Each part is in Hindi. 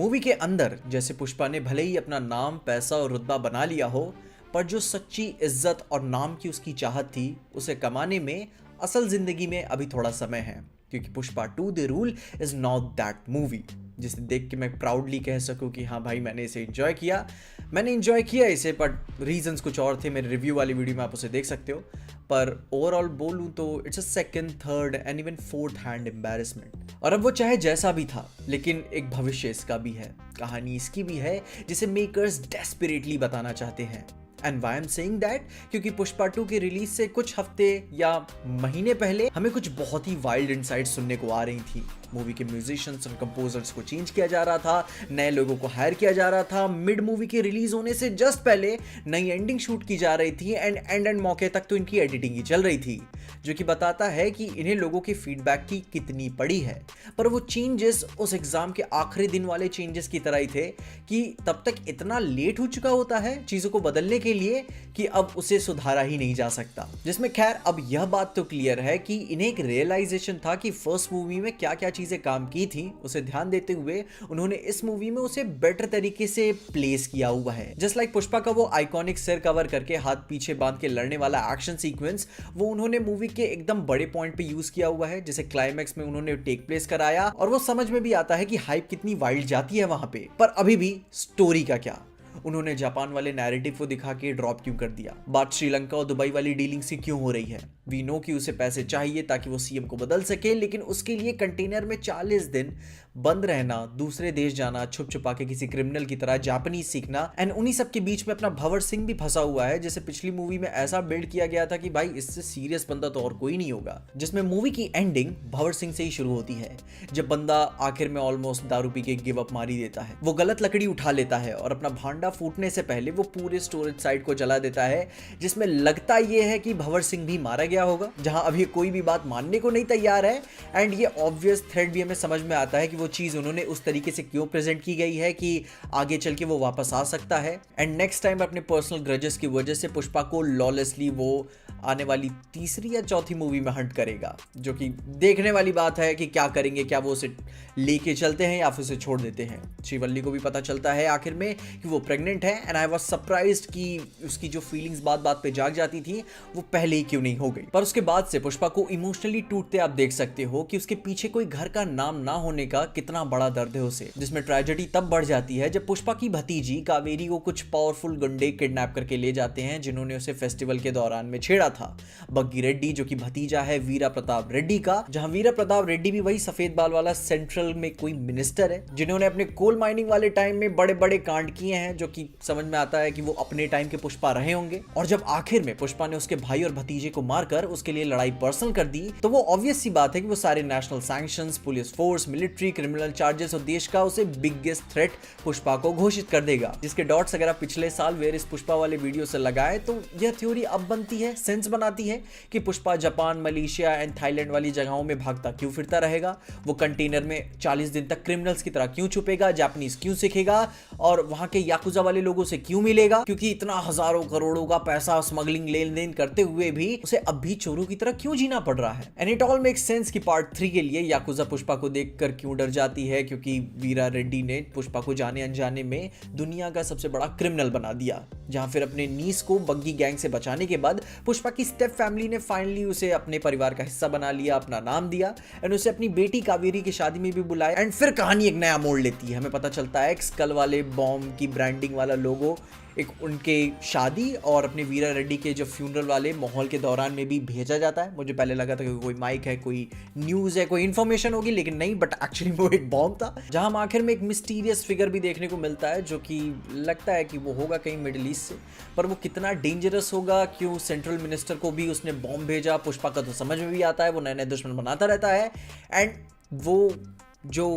मूवी के अंदर जैसे पुष्पा ने भले ही अपना नाम, पैसा और रुतबा बना लिया हो, पर जो सच्ची इज्जत और नाम की उसकी चाहत थी, उसे कमाने में असल जिंदगी में अभी थोड़ा समय है। क्योंकि Pushpa 2 the rule is not that movie जिसे देख के मैं प्राउडली कह सकूं कि हाँ भाई मैंने इसे एंजॉय किया। मैंने एंजॉय किया इसे, बट रीजंस कुछ और थे। मेरे रिव्यू वाली वीडियो में आप उसे देख सकते हो। पर ओवरऑल बोलूं तो it's a second, third and even fourth hand embarrassment. और अब वो चाहे जैसा भी था, लेकिन एक भविष्य इसका भी है, कहानी इसकी भी है जिसे मेकर्स डेस्परेटली बताना चाहते हैं। And why am saying that क्योंकि पुष्पा 2 के रिलीज से कुछ हफ्ते या महीने पहले हमें कुछ बहुत ही वाइल्ड इनसाइट्स सुनने को आ रही थी। मूवी के म्यूजिशियंस और कंपोजर्स को चेंज किया जा रहा था, नए लोगों को हायर किया जा रहा था, मिड मूवी के रिलीज होने से जस्ट पहले नई एंडिंग शूट की जा रही थी एंड एंड मौके तक तो इनकी एडिटिंग ही चल रही थी, जो कि बताता है कि इन्हें लोगों के फीडबैक की कितनी पड़ी है। पर वो चेंजेस उस एग्जाम के आखिरी दिन वाले चेंजेस की तरह ही थे कि तब तक इतना लेट हो चुका होता है चीजों को बदलने के लिए कि अब उसे सुधारा ही नहीं जा सकता। जिसमें खैर अब यह बात तो क्लियर है कि इन्हें एक रियलाइजेशन था कि फर्स्ट मूवी में क्या क्या चीजें काम की थी, उसे ध्यान देते हुए उन्होंने इस मूवी में उसे बेटर तरीके से प्लेस किया हुआ है। जस्ट लाइक पुष्पा का वो आइकॉनिक सिर कवर करके हाथ पीछे बांध के लड़ने वाला एक्शन सीक्वेंस, वो उन्होंने मूवी के एकदम बड़े पॉइंट पे यूज किया हुआ है, जिसे क्लाइमैक्स में उन्होंने टेक प्लेस कराया। और वो समझ में भी आता है कि हाइप कितनी वाइल्ड जाती है वहां पे। पर अभी भी स्टोरी का क्या, उन्होंने जापान वाले नैरेटिव को दिखा के ड्रॉप क्यों कर दिया? बात श्रीलंका और दुबई वाली डीलिंग से क्यों हो रही है? वी नो कि उसे पैसे चाहिए ताकि वो सीएम को बदल सके, लेकिन उसके लिए कंटेनर में 40 दिन बंद रहना, दूसरे देश जाना, छुप छुपा के किसी क्रिमिनल की तरह जापानीज सीखना, एंड उन्हीं सब के बीच में अपना भंवर सिंह भी फंसा हुआ है, जैसे पिछली मूवी में ऐसा बिल्ड किया गया था कि भाई इससे सीरियस बंदा तो और कोई नहीं होगा। जिसमें मूवी की एंडिंग भंवर सिंह से ही शुरू होती है, जब बंदा आखिर में ऑलमोस्ट दारू पी के गिव अप मार ही देता है। वो गलत लकड़ी उठा लेता है और अपना भांडा फूटने से पहले वो पूरे स्टोरेज साइट को जला देता है, जिसमें लगता ये है कि भंवर सिंह भी मारा गया होगा, जहां अभी कोई भी बात मानने को नहीं तैयार है। एंड ये ऑब्वियस थ्रेड भी हमें समझ में आता है कि वो चीज उन्होंने उस तरीके से क्यों प्रेजेंट की गई है कि आगे चल के वो वापस आ सकता है। एंड नेक्स्ट टाइम अपने पर्सनल ग्रजेस की वजह से पुष्पा को लॉलेसली वो आने वाली तीसरी या चौथी मूवी में हंट करेगा, जो कि देखने वाली बात है कि क्या करेंगे, क्या वो उसे लेके चलते हैं या फिर उसे छोड़ देते हैं। श्रीवल्ली को भी पता चलता है आखिर में कि वो प्रेग्नेंट है, एंड आई वाज सरप्राइज्ड कि उसकी जो फीलिंग्स बात बात पे जाग जाती थी वो पहले ही क्यों नहीं हो गई। पर उसके बाद से पुष्पा को इमोशनली टूटते आप देख सकते हो कि उसके पीछे कोई घर का नाम ना होने का कितना बड़ा दर्द है उसे। जिसमें ट्रेजेडी तब बढ़ जाती है जब पुष्पा की भतीजी कावेरी को कुछ पावरफुल गुंडे किडनैप करके ले जाते हैं, जिन्होंने उसे फेस्टिवल के दौरान में छेड़ा था। बग्गी रेड्डी, जो कि भतीजा है वीरा प्रताप रेड्डी का, जहां वीरा प्रताप रेड्डी भी वही सफेद बाल वाला सेंट्रल में कोई मिनिस्टर है, जिन्होंने अपने कोल माइनिंग वाले टाइम में बड़े बड़े कांड किए हैं, जो कि समझ में आता है कि वो अपने टाइम के पुष्पा रहे होंगे। और जब आखिर में पुष्पा ने उसके भाई और भतीजे को मारकर उसके लिए लड़ाई पर्सनल कर दी, तो वो ऑब्वियस सी बात है कि वो सारे national sanctions, police force, military, criminal charges और देश का उसे बिगेस्ट थ्रेट पुष्पा को घोषित कर देगा। जिसके डॉट्स अगर आप पिछले साल वेयर इस पुष्पा वाले वीडियो से लगाए तो यह थ्योरी अब बनती है, सेंस बनाती है कि Pushpa Japan, Malaysia and Thailand वाली जगहों में भागता क्यों फिरता रहेगा, वो कंटेनर में 40 दिन तक क्रिमिनल्स की तरह क्यों छुपेगा, जापानीज क्यों सीखेगा और वहां के याकुजा वाले लोगों से क्यों मिलेगा, क्योंकि इतना हजारों करोड़ों का पैसा स्मगलिंग लेन देन करते हुए भी उसे अब भी चोरों की तरह क्यों जीना पड़ रहा है। And it all makes sense कि पार्ट 3 के लिए याकुजा पुष्पा को देखकर क्यों डर जाती है, क्योंकि वीरा रेड्डी ने पुष्पा को जाने अनजाने में दुनिया का सबसे बड़ा क्रिमिनल बना दिया। जहां फिर अपने नीस को बग्गी गैंग से बचाने के बाद पुष्पा की स्टेप फैमिली ने फाइनली उसे अपने परिवार का हिस्सा बना लिया, अपना नाम दिया एंड उसे अपनी बेटी कावेरी की शादी में भी बुलाया। एंड फिर कहानी एक नया मोड़ लेती है। हमें पता चलता है स्कल वाले बॉम्ब की ब्रांडिंग वाला लोगो एक उनके शादी और अपने वीरा रेड्डी के जो फ्यूनरल वाले माहौल के दौरान में भी भेजा जाता है। मुझे पहले लगा था कि कोई माइक है, कोई न्यूज है, कोई इन्फॉर्मेशन होगी, लेकिन नहीं, बट एक्चुअली वो एक बॉम्ब था। जहां हम आखिर में एक मिस्टीरियस फिगर भी देखने को मिलता है, जो कि लगता है कि वो होगा कहीं मिडिल ईस्ट से, पर वो कितना डेंजरस होगा, क्यों सेंट्रल मिनिस्टर को भी उसने बॉम्ब भेजा, पुष्पा का तो समझ में भी आता है, वो नए नए दुश्मन बनाता रहता है। एंड वो जो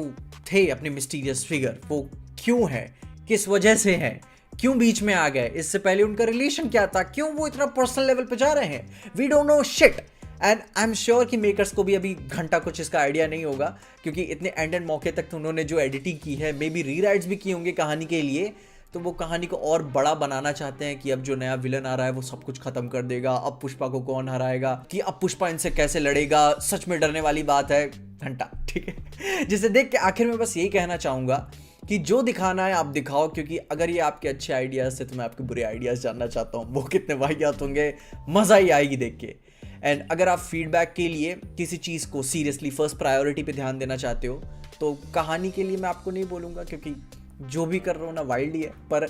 थे अपने मिस्टीरियस फिगर, वो क्यों है, किस वजह से है, क्यों बीच में आ गए, इससे पहले उनका रिलेशन क्या था, क्यों वो इतना पर्सनल लेवल पे जा रहे हैं, we don't know shit. And I am sure कि मेकर्स को भी अभी घंटा कुछ इसका आइडिया नहीं होगा, क्योंकि इतने एंड मौके तक तो उन्होंने जो एडिटिंग की है, मे बी रीराइट्स भी किए होंगे कहानी के लिए, तो वो कहानी को और बड़ा बनाना चाहते हैं कि अब जो नया विलन आ रहा है वो सब कुछ खत्म कर देगा, अब पुष्पा को कौन हराएगा, कि अब पुष्पा इनसे कैसे लड़ेगा। सच में डरने वाली बात है, घंटा, ठीक है। जिसे देख के आखिर में बस यही कहना चाहूंगा कि जो दिखाना है आप दिखाओ, क्योंकि अगर ये आपके अच्छे आइडियाज़ थे तो मैं आपके बुरे आइडियाज़ जानना चाहता हूँ वो कितने वाहियात होंगे, मज़ा ही आएगी देख के। एंड अगर आप फीडबैक के लिए किसी चीज़ को सीरियसली फर्स्ट प्रायोरिटी पे ध्यान देना चाहते हो तो कहानी के लिए मैं आपको नहीं बोलूँगा, क्योंकि जो भी कर रहा हूँ ना वाइल्ड ही है, पर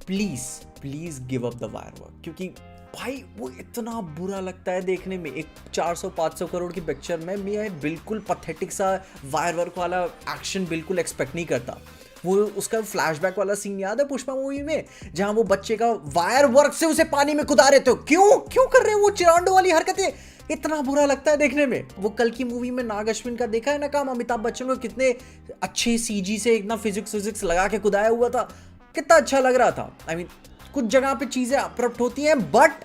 please give up the wire work, क्योंकि भाई वो इतना बुरा लगता है देखने में। एक 400-500 करोड़ की पिक्चर में मैं बिल्कुल पथेटिक सा वायर वर्क वाला एक्शन बिल्कुल एक्सपेक्ट नहीं करता। वो उसका फ्लैशबैक वाला सीन याद है पुष्पा मूवी में, जहां वो बच्चे का वायर वर्क से उसे पानी में कुदा रहे थे। क्यों कर रहे हैं वो चिरांडो वाली हरकतें? इतना बुरा लगता है देखने में। वो कल की मूवी में नाग अश्विन का देखा है ना काम, अमिताभ बच्चन को कितने अच्छे सीजी से इतना फिजिक्स लगा के कुदाया हुआ था, कितना अच्छा लग रहा था। आई मीन कुछ जगह पे चीजें अप्रप्ट होती हैं, बट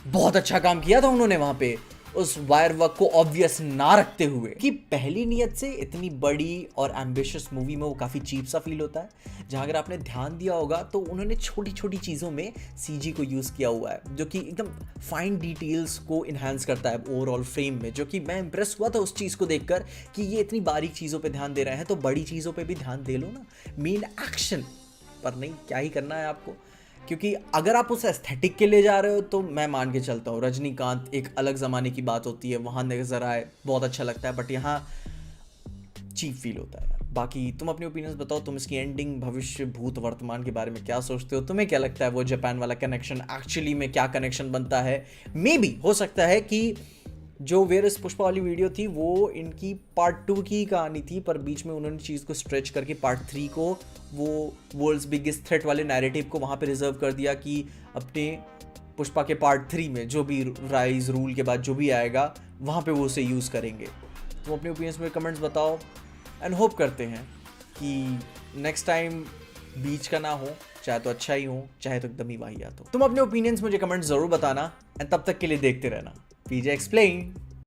बहुत अच्छा काम किया था उन्होंने वहां पे उस वायर वर्क को ऑब्वियस ना रखते हुए। कि पहली नियत से इतनी बड़ी और एम्बिशियस मूवी में वो काफी चीप सा फील होता है। जहां अगर आपने ध्यान दिया होगा तो उन्होंने छोटी छोटी चीजों में सीजी को यूज किया हुआ है, जो कि एकदम फाइन डिटेल्स को इन्हांस करता है ओवरऑल फ्रेम में, जो कि मैं इंप्रेस हुआ था उस चीज को देखकर कि ये इतनी बारीक चीजों पे ध्यान दे रहे हैं तो बड़ी चीजों पे भी ध्यान दे लो ना, मेन एक्शन पर नहीं। क्या ही करना है आपको, क्योंकि अगर आप उस एस्थेटिक के लिए जा रहे हो तो मैं मान के चलता हूँ रजनीकांत एक अलग ज़माने की बात होती है, वहाँ नजर आए बहुत अच्छा लगता है, बट यहाँ चीप फील होता है। बाकी तुम अपनी ओपिनियंस बताओ, तुम इसकी एंडिंग, भविष्य, भूत, वर्तमान के बारे में क्या सोचते हो? तुम्हें क्या लगता है वो जापान वाला कनेक्शन एक्चुअली में क्या कनेक्शन बनता है? मे बी हो सकता है कि जो वेयर इज पुष्पा वाली वीडियो थी वो इनकी पार्ट 2 की कहानी थी, पर बीच में उन्होंने चीज़ को स्ट्रेच करके पार्ट 3 को वो वर्ल्ड्स बिगेस्ट थ्रेट वाले नैरेटिव को वहाँ पे रिजर्व कर दिया कि अपने पुष्पा के पार्ट 3 में जो भी राइज रूल के बाद जो भी आएगा वहाँ पे वो उसे यूज़ करेंगे। तुम अपने ओपिनियंस में कमेंट्स बताओ एंड होप करते हैं कि नेक्स्ट टाइम बीच का ना हो, चाहे तो अच्छा ही हो चाहे तो एकदम ही वाहियात हो। तुम अपने ओपिनियंस मुझे कमेंट्स ज़रूर बताना एंड तब तक के लिए देखते रहना पीजे एक्सप्लेन।